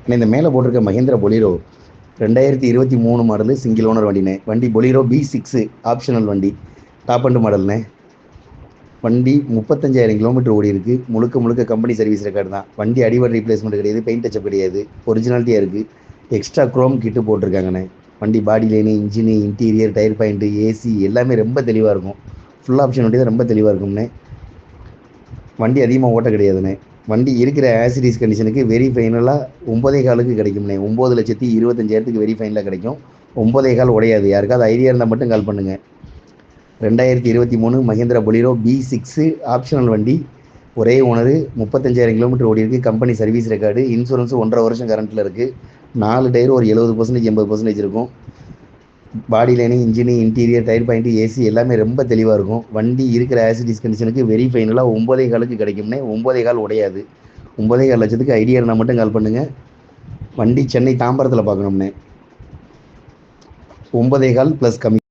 ஆனால் இந்த மேலே போட்டிருக்க Mahindra Bolero 2023 model single owner வண்டினே. வண்டி பொலிரோ B6 ஆப்ஷனல் வண்டி, டாப் அண்ட் மாடல்னே. வண்டி 35,000 கிலோமீட்டர் ஓடி இருக்குது. முழுக்க முழுக்க கம்பெனி சர்வீஸ் ரெக்கார்டு தான். வண்டி அடிவட் ரீப்ளேஸ்மெண்ட் கிடையாது, பெயிண்ட் டச்சப் கிடையாது, ஒரிஜினாலிட்டியாக இருக்குது. எக்ஸ்ட்ரா குரோம் கிட்டு போட்டிருக்காங்கண்ணே. வண்டி body line, engine, interior, tyre point, AC எல்லாமே ரொம்ப தெளிவாக இருக்கும். ஃபுல் ஆப்ஷன் வண்டி தான், ரொம்ப தெளிவாக இருக்கும்ண்ணே. வண்டி அதிகமாக ஓட்ட கிடையாதுண்ணே. வண்டி இருக்கிற ஆசிடிஸ் கண்டிஷனுக்கு வெரி ஃபைனலாக 9,4 கிடைக்கும்ண்ணே. 9,25,000 வெரி ஃபைனலாக கிடைக்கும். 9,4 உடையாது. யாருக்காவது ஐடியா இருந்தால் மட்டும் கால் பண்ணுங்கள். 2023 மஹேந்திரா பொலிரோ B6 ஆப்ஷனல் வண்டி, ஒரே ஓனரு, 35,000 கிலோமீட்டர் ஓடி இருக்குது. கம்பெனி சர்வீஸ் ரெக்கார்டு, இன்சூரன்ஸு 1.5 வருஷம் கரண்ட்டில் இருக்குது. 4 டயர் ஒரு 70%, 80% இருக்கும். Body line, engine, interior, tyre point, AC எல்லாமே ரொம்ப தெளிவாக இருக்கும். வண்டி இருக்கிற ஆசிடிஸ் கண்டிஷனுக்கு வெரி ஃபைனலாக 9,4 கிடைக்கும்னே. 9,4 உடையாது. 9,4 லட்சத்துக்கு ஐடியா இருந்தால் மட்டும் கால் பண்ணுங்கள். வண்டி சென்னை தாம்பரத்தில் பார்க்கணும்னே. 9,4 ப்ளஸ் கம்மி.